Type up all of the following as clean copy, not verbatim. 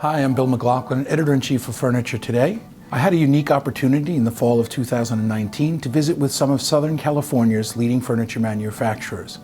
Hi, I'm Bill McLoughlin, Editor-in-Chief of Furniture Today. I had a unique opportunity in the fall of 2019 to visit with some of Southern California's leading furniture manufacturers.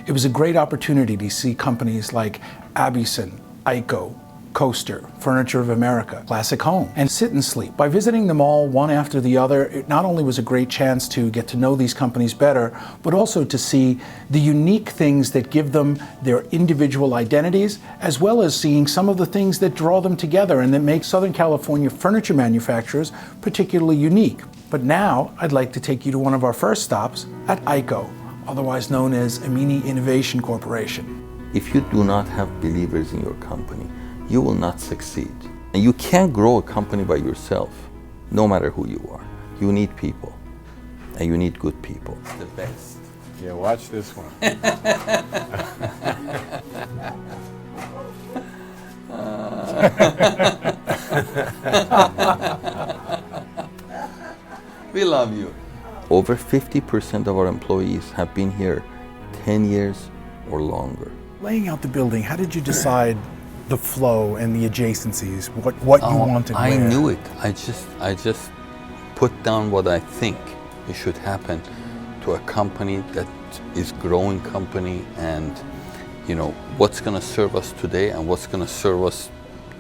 It was a great opportunity to see companies like Abbyson, AICO, Coaster, Furniture of America, Classic Home, and Sit and Sleep. By visiting them all one after the other, it not only was a great chance to get to know these companies better, but also to see the unique things that give them their individual identities, as well as seeing some of the things that draw them together and that make Southern California furniture manufacturers particularly unique. But now, I'd like to take you to one of our first stops at AICO, otherwise known as Amini Innovation Corporation. If you do not have believers in your company, you will not succeed. And you can't grow a company by yourself, no matter who you are. You need people, and you need good people. The best. Yeah, watch this one. We love you. Over 50% of our employees have been here 10 years or longer. Laying out the building, how did you decide the flow and the adjacencies, what you wanted I where? knew it. I just put down what I think it should happen to a company that is growing company, and you know what's going to serve us today and what's going to serve us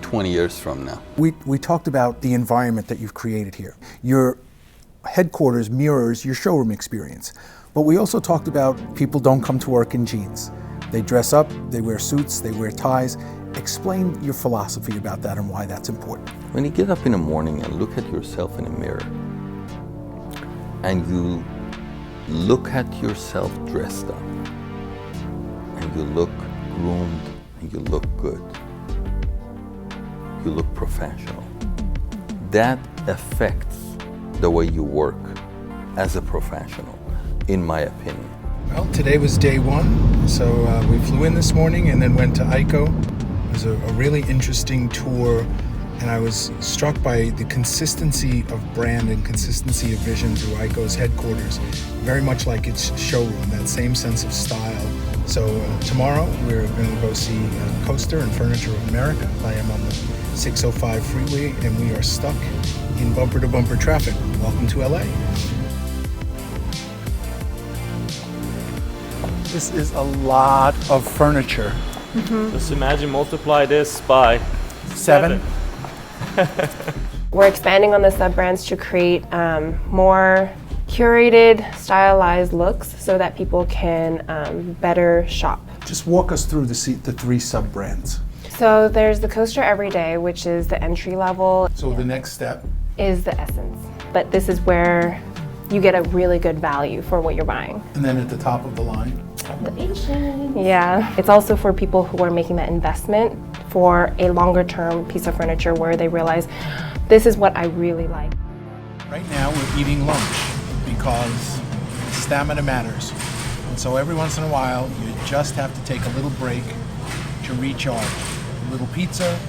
20 years from now. We talked about the environment that you've created here. Your headquarters mirrors your showroom experience, but we also talked about people don't come to work in jeans. They dress up, they wear suits, they wear ties. Explain your philosophy about that and why that's important. When you get up in the morning and look at yourself in a mirror, and you look at yourself dressed up, and you look groomed, and you look good, you look professional, that affects the way you work as a professional, in my opinion. Well, today was day one, so we flew in this morning and then went to AICO. It was a really interesting tour, and I was struck by the consistency of brand and consistency of vision through AICO's headquarters, very much like its showroom, that same sense of style. So tomorrow we're going to go see Coaster and Furniture of America. I am on the 605 freeway and we are stuck in bumper-to-bumper traffic. Welcome to LA. This is a lot of furniture. Mm-hmm. Just imagine multiply this by 7. We're expanding on the sub-brands to create more curated, stylized looks so that people can better shop. Just walk us through the 3 sub-brands. So there's the Coaster Everyday, which is the entry level. So the next step is the Essence. But this is where you get a really good value for what you're buying. And then at the top of the line? The Patience. Yeah, it's also for people who are making that investment for a longer term piece of furniture where they realize this is what I really like. Right now we're eating lunch because stamina matters. And so every once in a while you just have to take a little break to recharge. A little pizza,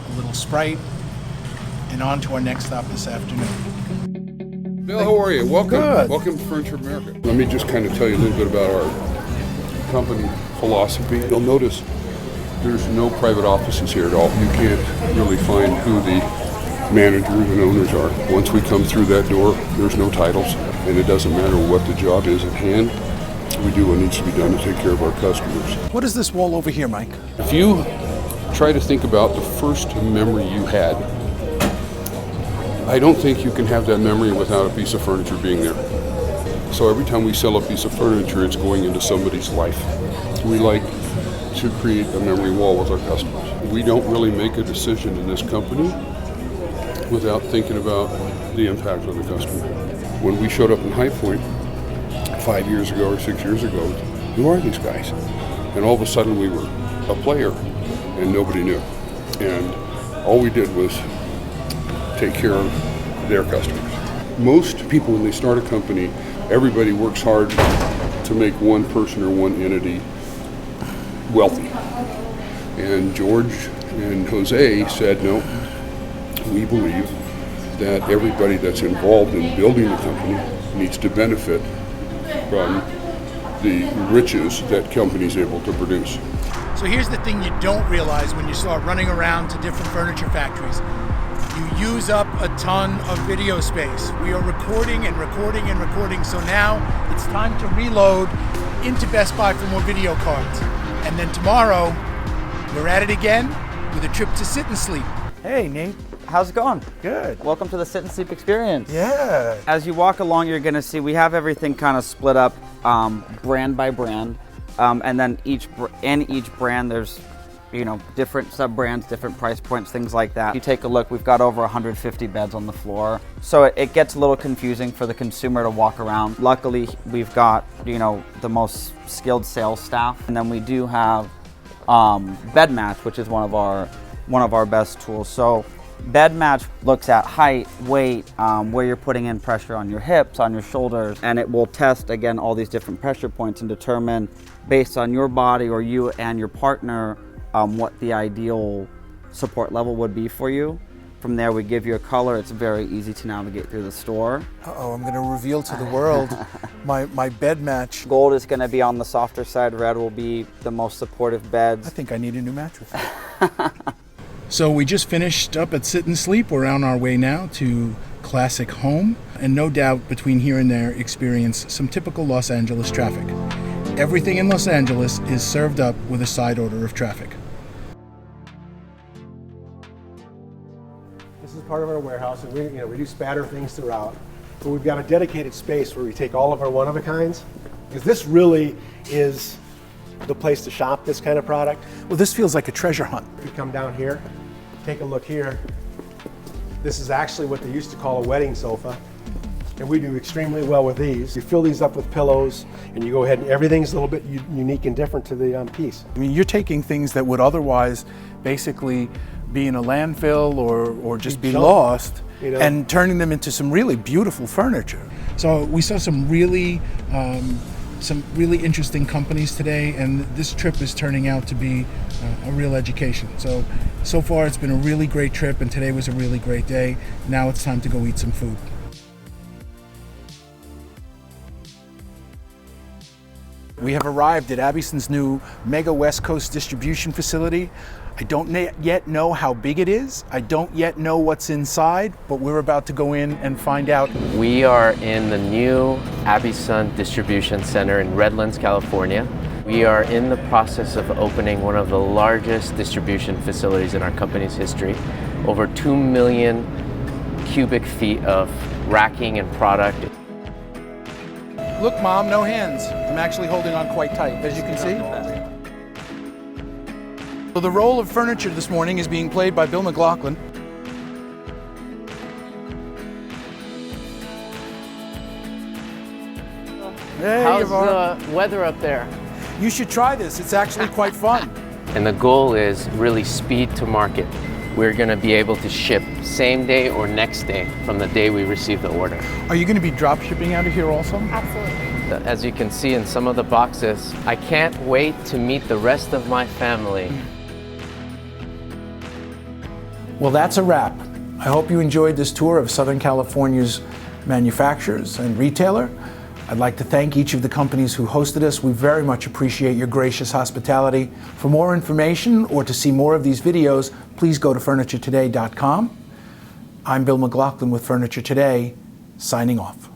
a little Sprite, and on to our next stop this afternoon. Bill, how are you? Welcome. Good. Welcome to Furniture of America. Let me just kind of tell you a little bit about our company philosophy. You'll notice there's no private offices here at all. You can't really find who the managers and owners are. Once we come through that door, there's no titles, and it doesn't matter what the job is at hand. We do what needs to be done to take care of our customers. What is this wall over here, Mike? If you try to think about the first memory you had, I don't think you can have that memory without a piece of furniture being there. So every time we sell a piece of furniture, it's going into somebody's life. We like to create a memory wall with our customers. We don't really make a decision in this company without thinking about the impact on the customer. When we showed up in High Point 5 years ago or 6 years ago, who are these guys? And all of a sudden we were a player and nobody knew. And all we did was take care of their customers. Most people, when they start a company, everybody works hard to make one person or one entity wealthy. And George and Jose said, no, we believe that everybody that's involved in building the company needs to benefit from the riches that company is able to produce. So here's the thing you don't realize when you start running around to different furniture factories. You use up a ton of video space. We are recording and recording and recording, so now it's time to reload into Best Buy for more video cards. And then tomorrow, we're at it again with a trip to Sit and Sleep. Hey, Nate. How's it going? Good. Welcome to the Sit and Sleep experience. Yeah. As you walk along, you're going to see we have everything kind of split up brand by brand. And then each brand, there's different sub-brands, different price points, things like that. You take a look, we've got over 150 beds on the floor. So it gets a little confusing for the consumer to walk around. Luckily, we've got, the most skilled sales staff. And then we do have Bed Match, which is one of our best tools. So Bed Match looks at height, weight, where you're putting in pressure on your hips, on your shoulders, and it will test, again, all these different pressure points and determine, based on your body or you and your partner, what the ideal support level would be for you. From there, we give you a color. It's very easy to navigate through the store. Uh-oh, I'm going to reveal to the world my bed match. Gold is going to be on the softer side. Red will be the most supportive beds. I think I need a new mattress. So we just finished up at Sit and Sleep. We're on our way now to Classic Home, and no doubt between here and there experience some typical Los Angeles traffic. Everything in Los Angeles is served up with a side order of traffic. This is part of our warehouse, and we do spatter things throughout. But we've got a dedicated space where we take all of our one-of-a-kinds, because this really is the place to shop this kind of product. Well, this feels like a treasure hunt. We come down here, take a look here. This is actually what they used to call a wedding sofa, and we do extremely well with these. You fill these up with pillows, and you go ahead and everything's a little bit unique and different to the piece. I mean, you're taking things that would otherwise basically be in a landfill or just be lost, and turning them into some really beautiful furniture. So we saw some really interesting companies today, and this trip is turning out to be a real education. So far it's been a really great trip, and today was a really great day. Now it's time to go eat some food. We have arrived at Abbyson's new Mega West Coast distribution facility. I don't yet know how big it is. I don't yet know what's inside, but we're about to go in and find out. We are in the new Abbyson Distribution Center in Redlands, California. We are in the process of opening one of the largest distribution facilities in our company's history. Over 2 million cubic feet of racking and product. Look, Mom, no hands. I'm actually holding on quite tight, as you can see. So the role of furniture this morning is being played by Bill McLoughlin. Hey, How's the weather up there? You should try this. It's actually quite fun. And the goal is really speed to market. We're going to be able to ship same day or next day from the day we receive the order. Are you going to be drop shipping out of here also? Absolutely. As you can see in some of the boxes, I can't wait to meet the rest of my family. Well, that's a wrap. I hope you enjoyed this tour of Southern California's manufacturers and retailer. I'd like to thank each of the companies who hosted us. We very much appreciate your gracious hospitality. For more information or to see more of these videos, please go to FurnitureToday.com. I'm Bill McLoughlin with Furniture Today, signing off.